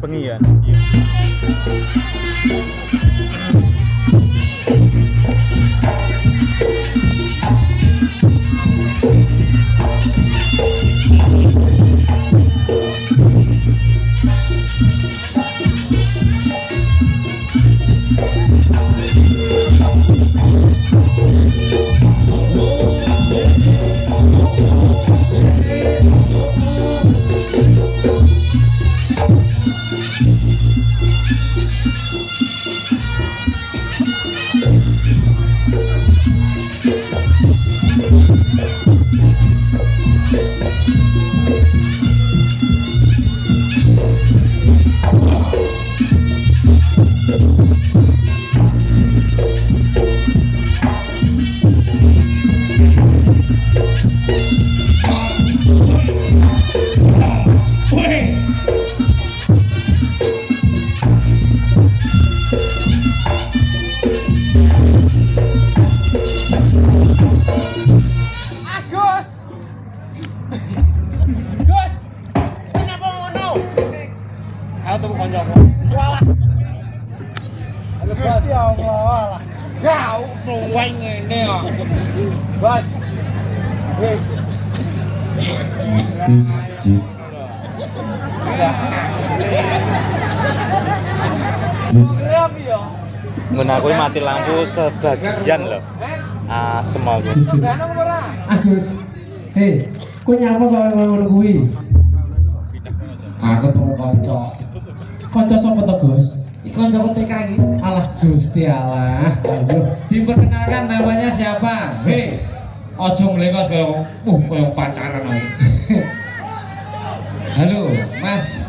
Pengian. Gusti Allah. Kau nuwang ngene kok. Bos. Mun aku mati lampu sebagian loh. Semua gue. Agus. Hei, kowe nyapa kok ngono kuwi? Aku temu kanca. Kanca sapa to, Gus? Iki kancaku TK iki. Alah Gusti Allah. Ayo, Diperkenalkan namanya siapa? Hei. Ojo mlengos kaya pacaran aku. Halo, Mas.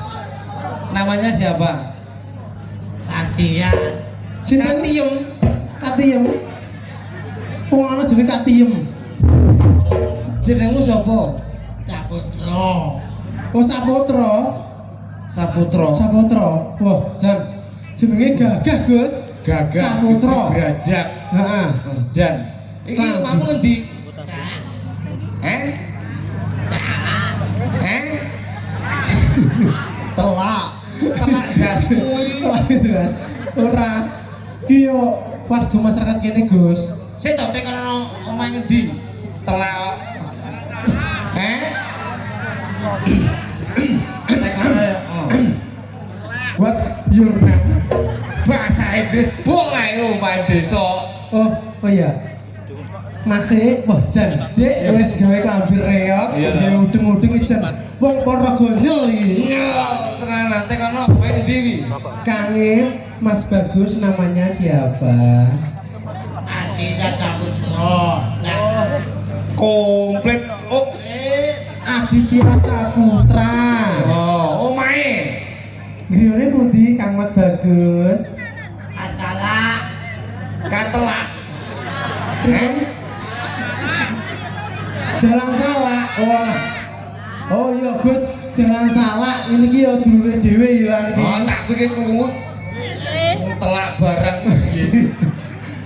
Namanya siapa? Katia. sinten Katiem. Katiem. Wong ana jenenge Katiem. Jenengmu sapa? Saputra. Oh Saputra. Saputra. Wah, Jan. Jenenge Gagah, Gus. Gagah. Saputra. Berajak. Heeh. Jan. Iki omamu ngendi? Telak. Telak gas kuwi. Ora. Ki yo warga masyarakat kene, Gus. Sik tok tekan omahe ngendi? Telak. Tekan What's your name? bahasa Inggris bong ae omahe desa. Oh iya. Masih, wah Jan, Dek wis gawe klambi reot, gawe udeng-udeng iki Jan. Wong para gonyol iki. Tenan tekan omahe ngendi iki? Kange Mas Bagus namanya siapa? Adinda Saputra. Komplit. Oh, Aditya Saputra. oh, omahe. Griyane pundi Kang Mas Bagus? Katelak. Jalan Salak. Oh iya Gus, Jalan Salak. Ini ki ya dulure dhewe ya iki. Oh, tak pikir krungu. Telak barang.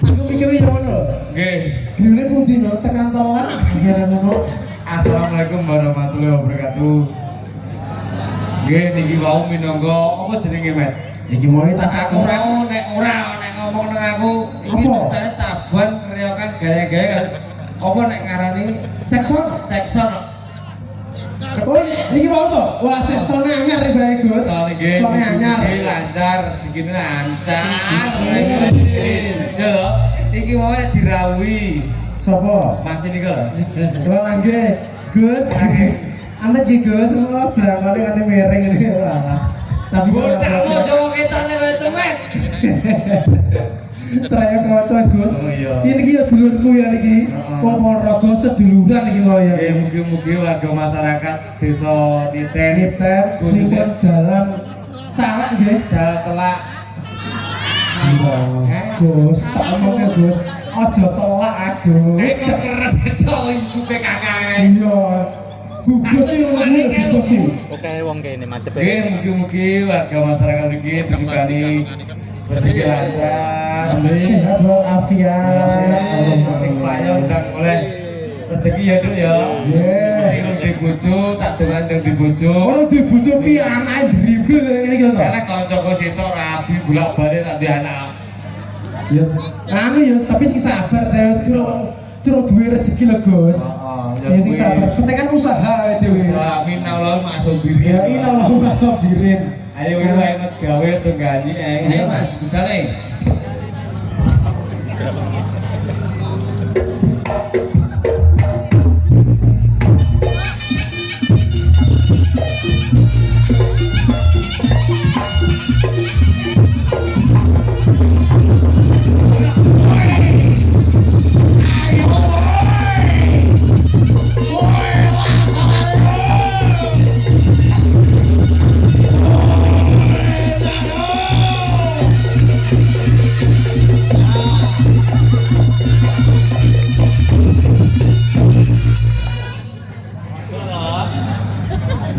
Aku mikir ya ngono. Nggih. Griyane pundi no tekan telak gara ngono. Assalamualaikum warahmatullahi wabarakatuh. Nggih niki wau minangka apa jenenge, Met? Iki mau tak Aku mau nek ngomong nang aku iki Apa? tane tabuhan reokan gaya-gaya kan. Apa nek ngarani cekson. Oh, iki mau to? Wah, sesone anyar iki bae Gus. Nggih. Sone anyar. Nggih lancar, sikine lancar. Yo, iki mau nek dirawuhi. Sopo? Mas ini lho. Wah, nggih. Gus. Amet iki Gus, oh brangane kate mereng ngene walah. Tapi Botak lo Jawa ketane kaya cemet. Traya kanca Gus. Oh, iya. Ini ki ya dulurku ya iki. Wong Ponorogo seduluran iki mau ya. Mugi-mugi warga masyarakat desa Niten Niter sing jalan Salak nggih. Dalam telak. Gus, tak omongke Gus. Aja telak Agus. Keren itu ibu PKK. Iya. Gugus sih ngene gugus sih. Oke, wong kene madhep. Oke, mugi-mugi warga masyarakat iki disukani rezeki lancar. Sehat walafiat. Sing pelayan dan oleh rezeki ya Duk ya. Nggih. Sing di bojo tak dongan di bojo. Ora di bojo piye anake dribble ngene iki lho. Karena kancaku sitok rabi bolak-balik nak di anak. Ya, anu ya, tapi sing sabar ta, suruh duwe rezeki lho, Gus. Heeh, Ya sing sabar, penting kan usaha dhewe. Amin Allah masuk diri. Ya inallah masabirin. Ayo wis enak gawe tunggani ayo Mas, budale.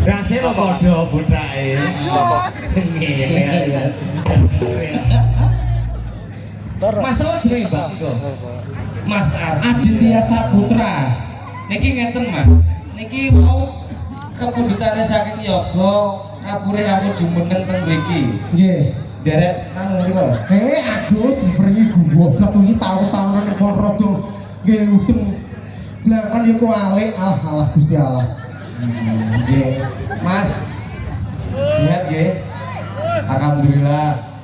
Rasanya padha botake. Ngene. Mas apa jenenge Mbak iku? Mas Aditya Saputra. Niki ngeten Mas. Niki mau kepundutane saking yoga kapure aku jumeneng teng mriki. Nggih. Derek nang niku lho. Agus mriki gua katungi taun-taunan Ponorogo nggih udeng blangan yo kok alik alah Gusti Allah. Nggih. Mas. Sehat nggih? Alhamdulillah.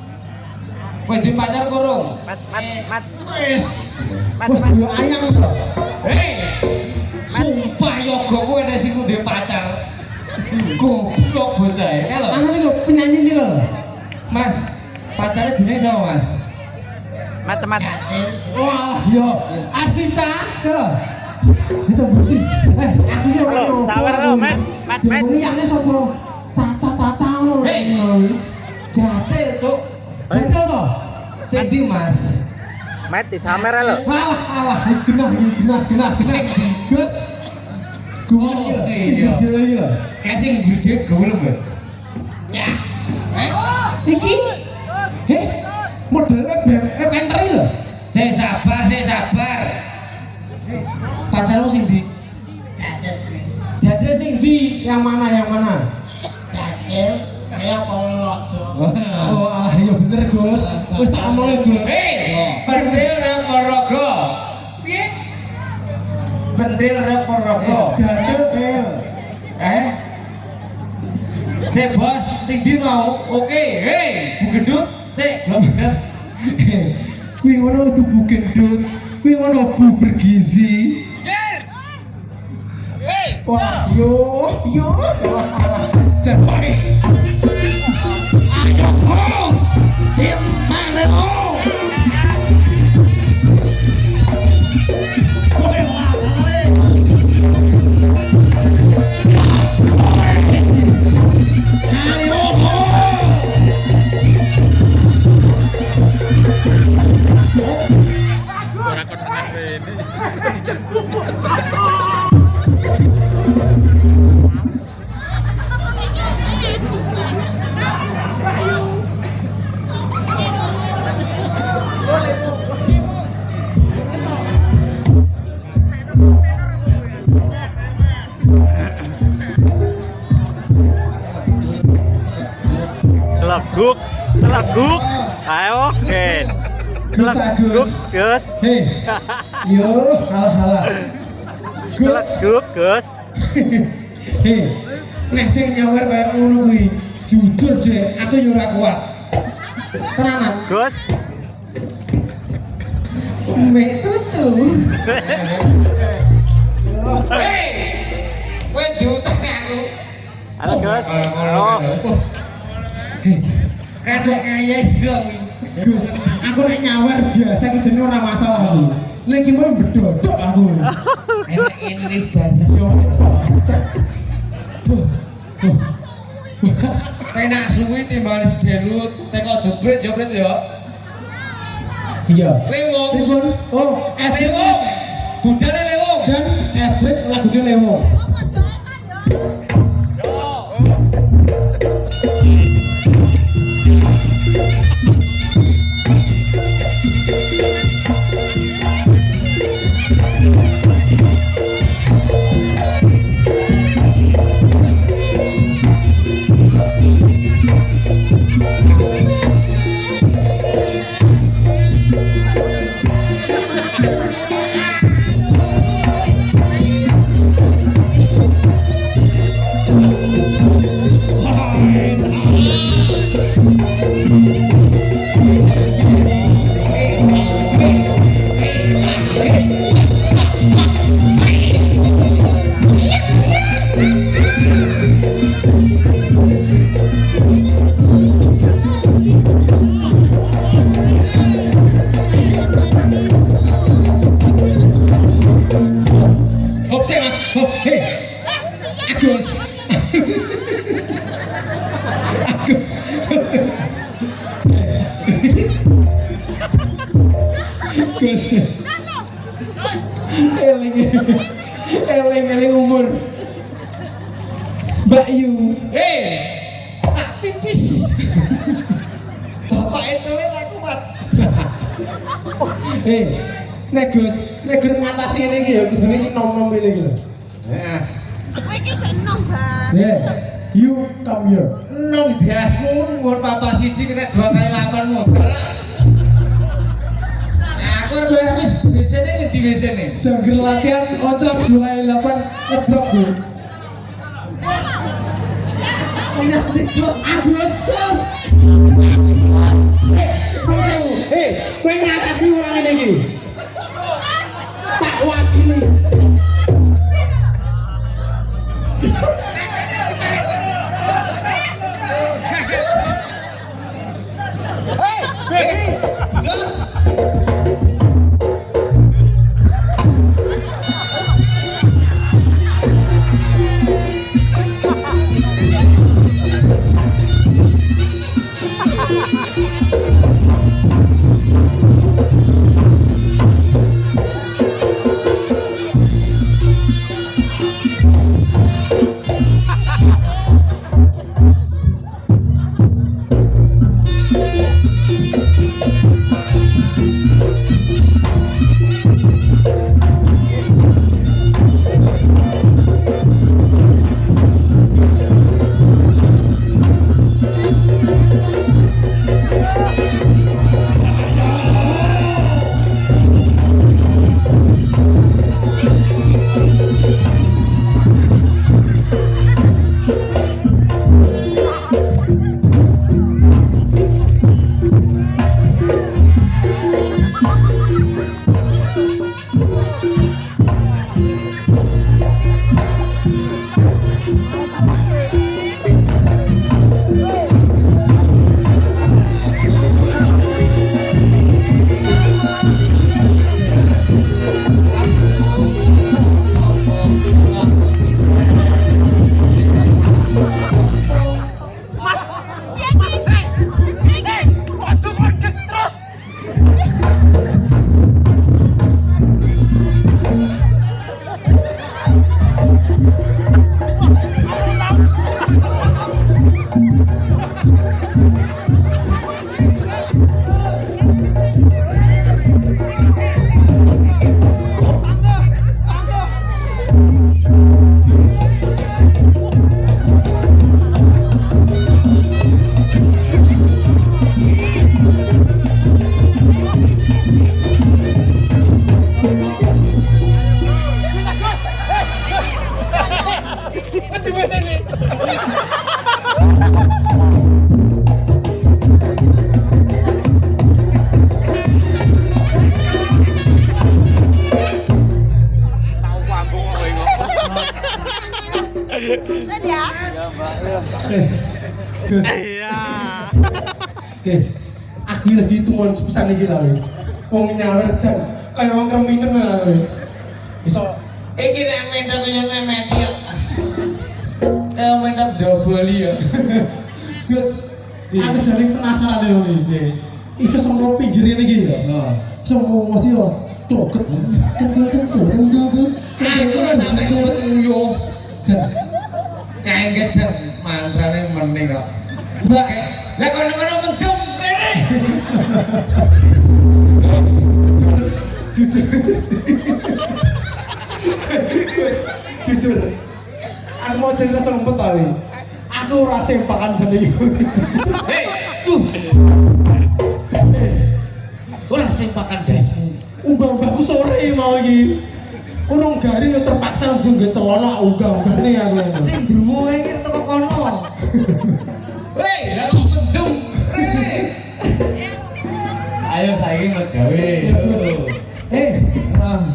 Kowe di pacar kurung? Mat. Wis. Wes yo ayang to. Sumpah yoga kowe nek sing duwe pacar. Goblok bocah e. Kalau Anu niku penyanyi niku lho. Mas, pacarnya jenenge sapa Mas? Mat. Wah, yo Arfica lho. Itu busi. Aku yo Halo, sabar lo, Mat. Ngiyane sapa? Caca ngono. Jate, Cuk. Betul to? Sing ndi, Mas? Mat di samer lo. Alah, genah. Gus. Gua iya. iki lho. Kayak sing gede gaulem, Mbak. Ya. Iki. Modelnya penter iki lho. Saya sabar. Pacarmu sing ndi? Jadil sing ndi? Yang mana? Jadil, saya polodo. Oh, alah iya bener, Gus. Wis tak omongke, Gus. Pendil Reporogo. Piye? Pendil Reporogo. Jadil. Si bos, sing ndi mau? Oke, Bu Gendut, sik, belum bener. Kuwi ngono tubuh gendut. Kuwi ngono bu bergizi. Wah, yo. Jangan. Celaguk. Ayo, oke. Celaguk, Gus. Hei. Yo, halah. Gus. Celaguk, Gus. Hei. Nek sing nyawer kaya ngono kuwi, jujur deh, aku yo ora kuat. Tenanan. Gus. Mek tutu. Kowe diutang aku. Halo, Gus. Oh, Kadang kaya dong. Gus, aku nek nyawer biasa iki jenenge ora masalah. Lek iki mau bedodok aku. Enak ini banget. Yo, cek. Penak suwi timbang delut, teko jebret ya. Iya. Lewong. Pripun? Oh, Lewong. Budane lewong. Dan Edwin lagune lewong. Gus. Eling umur. Mbak Yu. Tak pipis. Bapak itu aku kuat. Nek Gus ngatasi ini iki ya kudune sing nom-nom ini iki lho. Kowe iki sing enom, Bang. You come here. Nong biasmu nggon papa siji kena 2 kali 8 motor. Aku wis WC-ne ngendi WC-ne? Jangger latihan oncrap 2 kali 8 ngedrop Bu. Agus. Kowe ngatasi orang ini iki. Tak wakili. Iya. Guys, aku lagi tuan sepesan iki lho. Wong nyawer jan kaya wong kreminen lho kowe. Iso Iki nek mentok kaya memeti ya. Kaya mentok doboli ya. Gus, aku jadi penasaran lho iki. Iso sono pinggir ini iki ya. Sono mesti yo kloket. Aku ora sampe kuyo. Kayak jan mantrane mending kok. Mbak, lah kono-kono mendung rene. Jujur, aku mau jadi rasa lembut tadi. Aku rasa sempakan jadi Hei, ora sempakan dasmu. Umbah-umbahku sore mau iki. Urung garing yang terpaksa nggo celana unggah-unggahne aku. Sing druwe iki teko kono. Hei, lah kok mendung rene. Ayo saiki ngegawe.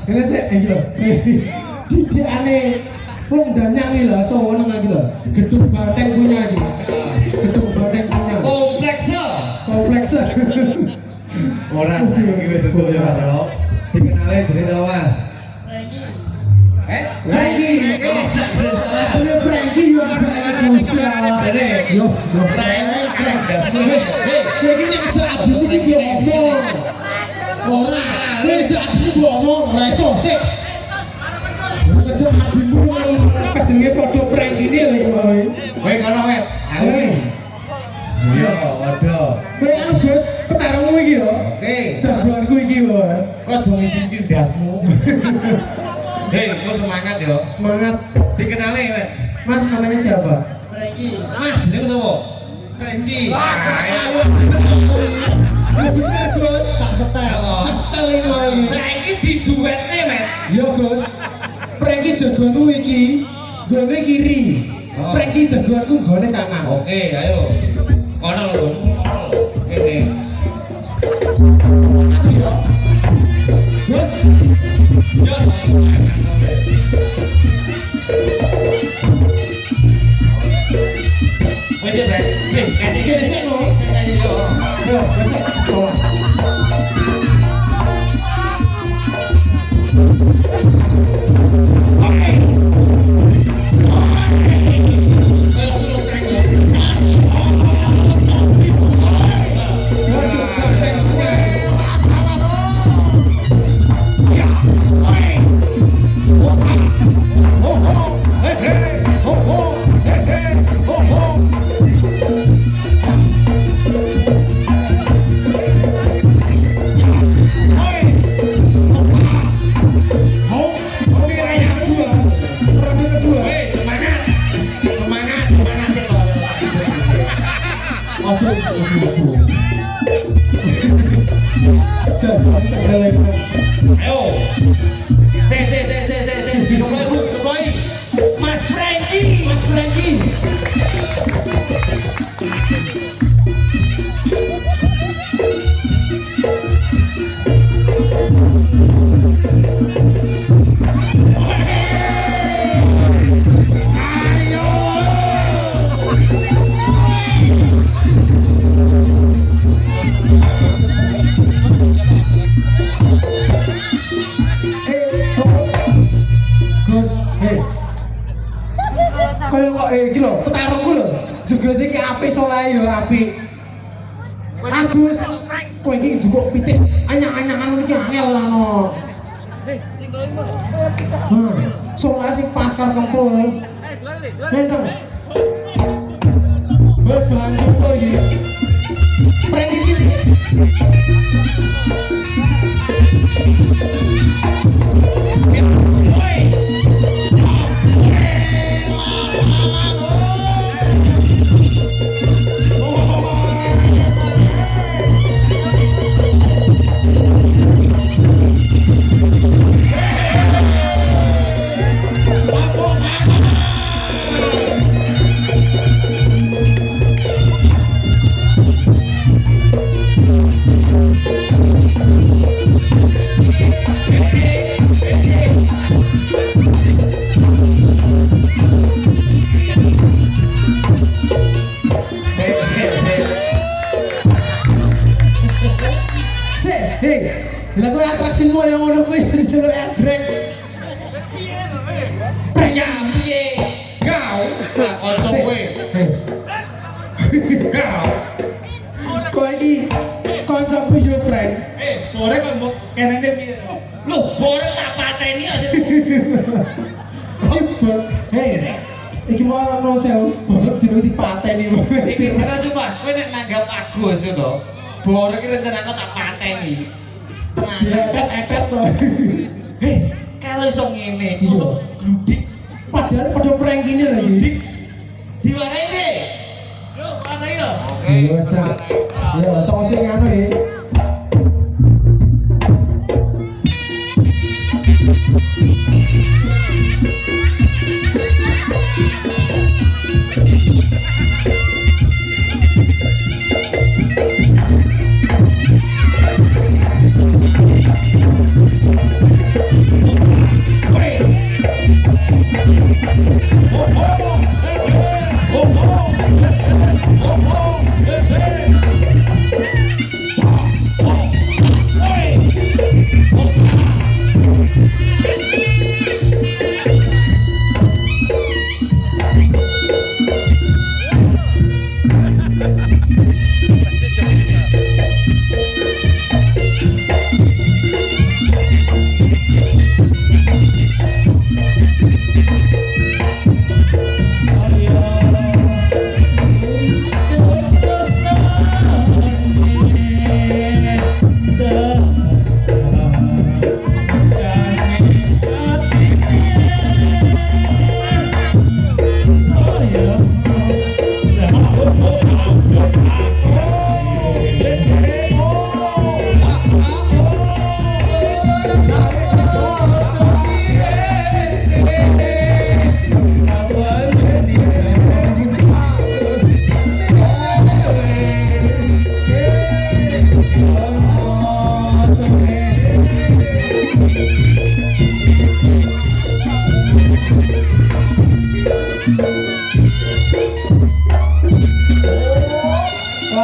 Ini sih, iki lho. Didikane wong danyang iki lho, soweneng iki lho. Gedung Bateng punya iki. Gedung Bateng punya. Kompleks. Ora saiki wis tutup ya, Mas. Dikenale jenenge Mas. Lagi. Frankie yo ana Yo, kowe iki nek aja ajimu iki mbok omong. Ora, kowe aja ajimu mbok omong, ora iso sik. Aja ajimu pas jenenge padha prank ini lho kowe. Kowe kono wet. Aku. Iya, waduh. Kowe anu Gus, petarungmu iki yo. Oke. Jagoanku iki yo. Kok aja ngisi ndasmu. Hei, lu semangat yo. Semangat. Dikenali, Wet. Mas namanya siapa? Mas, jenenge sapa? Randy. Wah, bener Gus, sak setel. Sak setel iki wae. saiki diduetne, Met. Yo Gus. Prank iki jagoanku iki. Gone kiri. Prank iki jagoanku gone kanan. Oke, ayo. Kono lho, kono lho. Kene. Gus, Yo. Wes, Bre. kene sik no. Yo, wes sik. Salah. Weh, semangat. Semangat, semangat sih lo. Ojo musuh. Jagoan segala itu. Ayo. Se. Dikeploi, Bu, dikeploi. Mas Franky. Mas Franky. Gus, kaya kok iki lho, petarungku lho. Juga iki apik soalnya yo apik. Agus, kowe iki juga pitik anyang-anyangan iki angel lah no. Soalnya sing pas karo kempul. Kan. Bebanjur to iki. Prank iki. Lah kowe atraksimu yang ngono kuwi delok adrek. Ya, piye? Kau, kanca kowe. Kau. Kowe iki kancaku yo prank. Bore kan mbok kenene piye? Loh, bore tak pateni asik. Iki mau ono sewu, borok dino dipateni. Iki ora sumpah, kowe nek nanggap Agus yo to. Bore iki rencanaku tak pateni. Epet to. Hei, kalau iso ngene, iso gludik. Padahal pada prank ini lagi. Diwarai deh. Yo, mana ya? Iya, wes ta. Ya, langsung sing anu ya.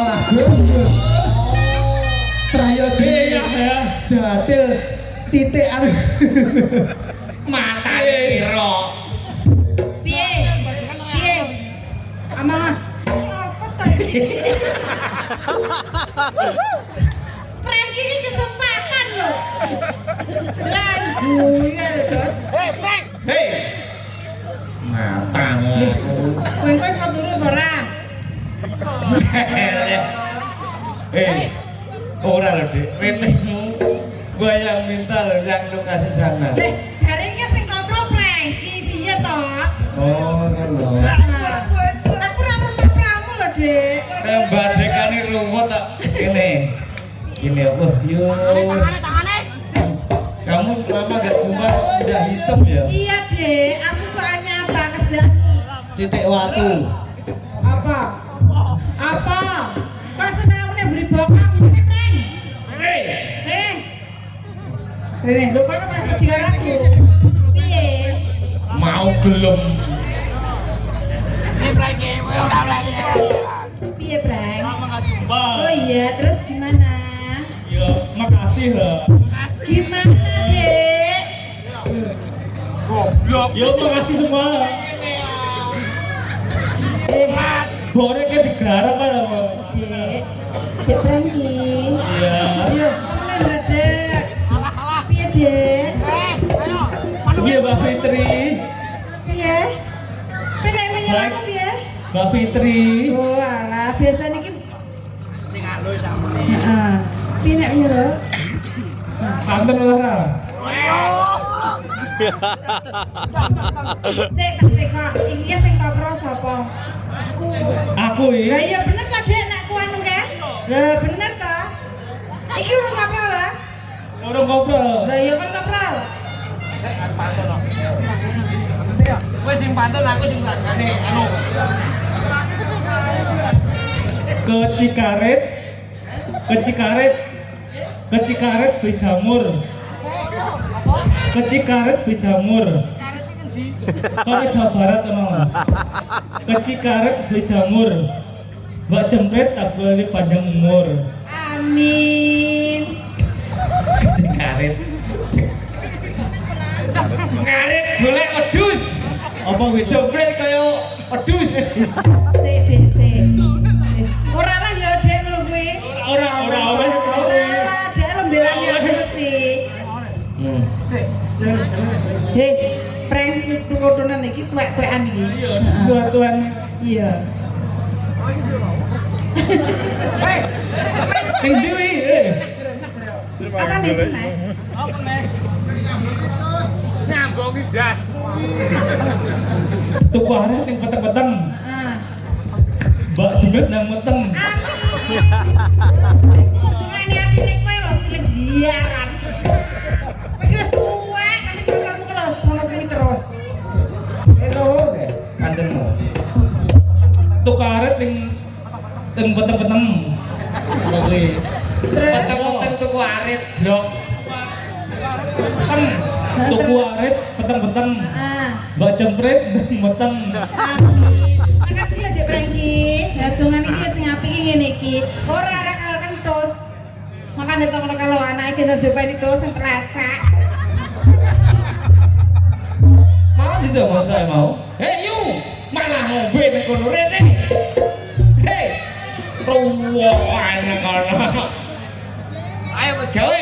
Malah Gus. Traya Iya ya. Jadil titik anu. Matane piro? Piye? Piye? Amang. Apa to iki? Prank iki kesempatan lho. Lagu ya, Bos. Hei. Matane. Kowe kok iso turu apa ora? Ora lho, Dik. Retemu. Gua yang minta lho, yang lu kasih sana. Jarene sing koplo prank iki piye to? Oh, ngono. Aku ora ngerti pramu lho, Dik. Badekane ruwet tak. Ini. Ini apa? Yo. Kamu lama gak jumpa udah hitam ya? Iya, Dek. Aku soalnya apa kerjaanmu? Titik watu. Apa? Apa? Pas senangnya beri bokap ini prank. Rene. Rene, lu kan masih 300. Piye? Mau gelem. Piye, prank? Jumpa. Oh iya, terus gimana? Ya, makasih lah. Gimana, Dek? Ya, makasih semua. Borek kayak digarap kan apa? Dek. Dek Pranki. Iya. Ayo, mulai ngedek. Piye, Dek? Iya, Mbak Fitri. Piye? Penek menyelaku piye? Mbak Fitri. Oh, alah, biasa niki sing alus sampe. Heeh. Piye nek nyelo? Kanten ora. Sik tak teko, iki sing kopro sapa? Aku Lah ya. iya bener ta, Dek, nek ku anu kan? Lah bener ta? Iki urung kopro lah. Orang ngobrol. Lah iya kan kopro. Kowe sing pantun aku sing sakane anu. Ke Cikaret. Ke Cikaret. Ke Cikaret beli jamur. Ke Cikaret beli jamur. Kau Jawa Barat ono. Ke Cikaret beli jamur. Mbak jempret tak boleh panjang umur. Amin. Cikaret. Ngarit golek wedhus. Apa kuwi jopret kaya wedhus? Sik, Dek, sik. Ora lah ya, Dek, lho kuwi. Ora oleh. Ora, Dek lembelane aku mesti. Hei, prank wis tukotonan iki tuwek-tuwekan iki. Iya, tuan-tuan. Iya. Ning ndi Apa nih senai? tuku arek ning peteng-peteng. Ah. Mbak jempret nang meteng. Ini atine kowe lho silek jiaran. Kowe wis tuwek tapi cocokmu kelos ngono kuwi terus. Loro ke kandenmu. Tuku arek ning peteng-peteng. Kuwi. Terus Peteng-peteng tuku arit, Drok. Tuku arek peteng-peteng. ah. Mbak jempret nang meteng. Amin. Makasih ya Dek Prengki. Datungan iki sing apik iki ngene iki. Ora arek kentus. Makane to kalau anake kita dipeni terus sing telecek. Mau ditambah saya mau. Hei you, malah ngombe nek kono rene. Hei. Ruwokan kono. Ayo ke gawe.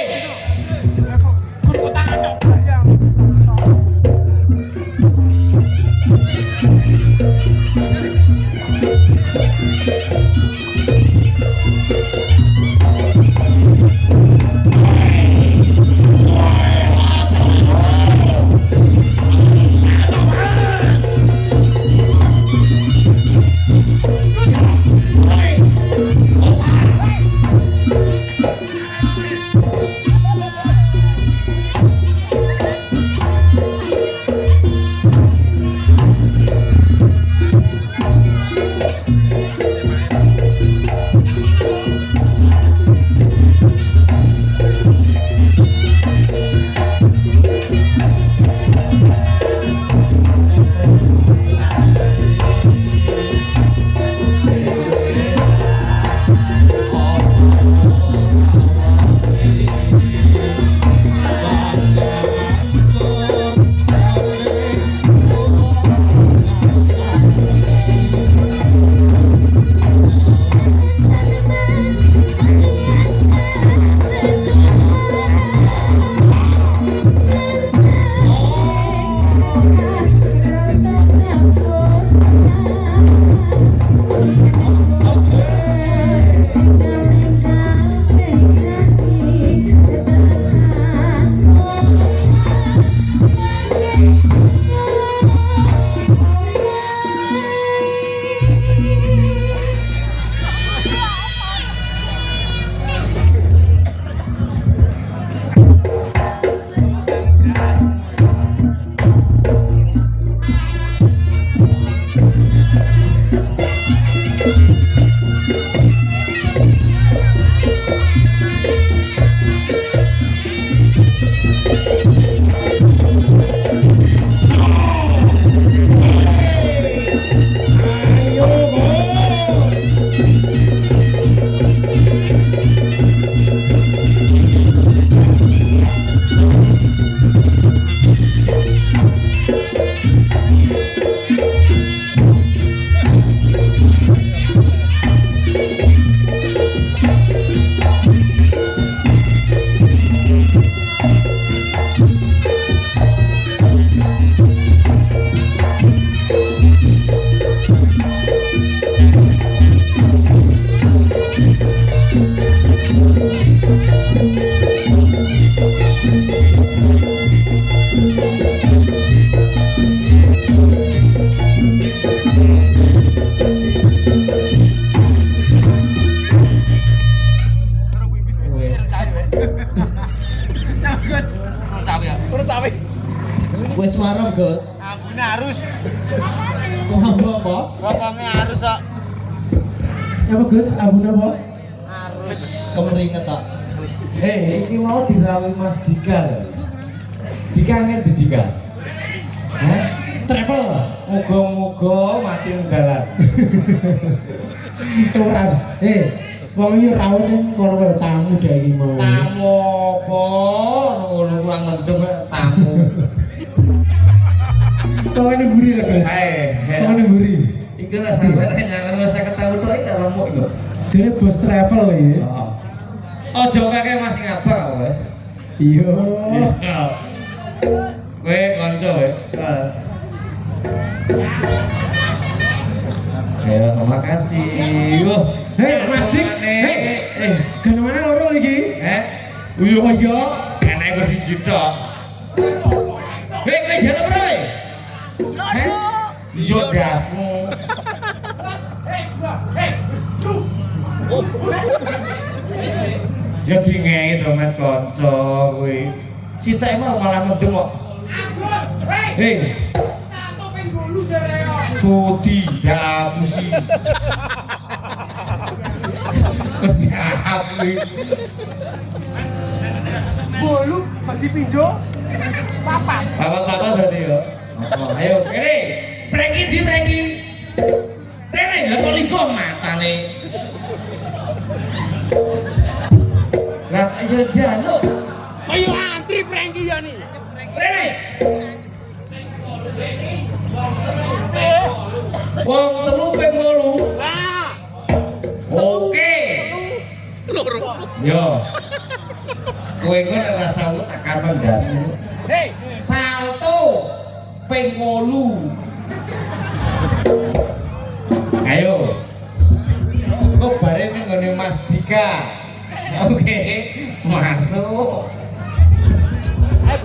Gus? Ambune harus. Apa? Rokoknya harus kok. Apa Gus? Ambune apa? Harus. Kemeringet tak. Iki mau dirawi Mas Dika lho. Dika ngen di Dika. Hah? Travel. Moga-moga mati nggalan. Ora. Wong iki rawon ning kono kaya tamu dek iki mau. Tamu apa? Ngono ruang mendem tamu. Kau ini gurih lah Gus. Kau ini gurih. Iki lah sampeyan nyangan wis 50 tahun tok iki remuk lho. Jadi bos travel iki. Ojo kakek Mas ngapa kowe? Iya. Kowe kanca kowe. Ya, terima kasih. Hei Mas Dik. Hei. Gandumane loro iki. Iya iya. Enak kok siji tok. Hei, kowe jalan berapa? Iya dasmu. Jadi ngene to met kanca kowe. Cita emang malah mendem kok. Hei. Sudi dihapusi. Terus dihapusi. Bolu bagi pindo papat. Papat berarti ya. Ayo, kene. Preki di preki. Rene lha kok ligo matane. Lah ayo jaluk. Ayo antri prengki ya nih. Rene. Wong telu ping 8. Nah, Oke. Yo. Kowe engko nek ora sawut tak karep ndasmu. hei, Salto ping 8. Ayo. Kok bare ning nggone Mas Dika. Oke, masuk.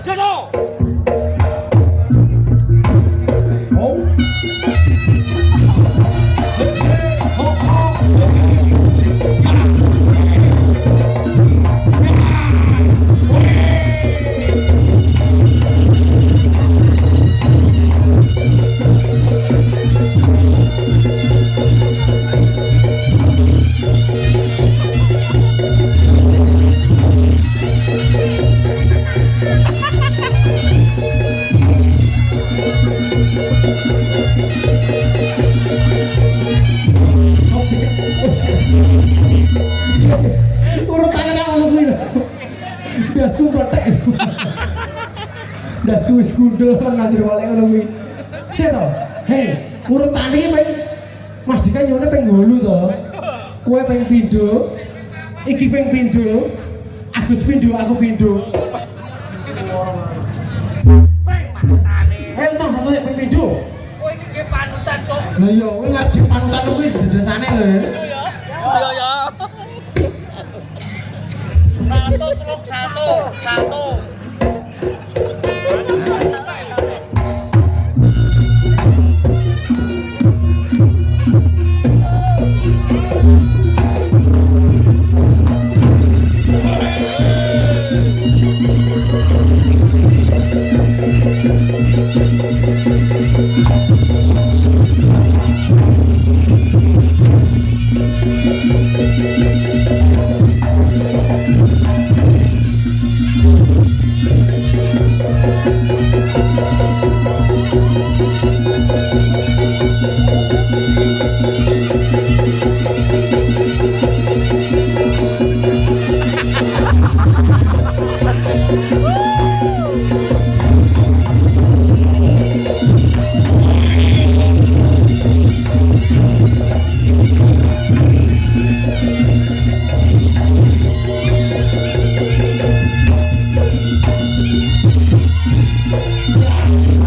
jono. Urutannya ra ngono kuwi lho. Dasku protek. Dasku wis kundel nang jero walek ngono kuwi. Sik to. Hei, urutane iki ping Mas Dika nyone ping 8 to. Kowe ping pindho. Iki ping pindho. Agus pindho, aku pindho. Hei, tong satu ping pindho. Kowe iki nggih panutan, Cuk. Lah iya, kowe ngerti panutan kuwi dedesane lho. Iya ya. Satu celuk satu.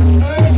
Hey!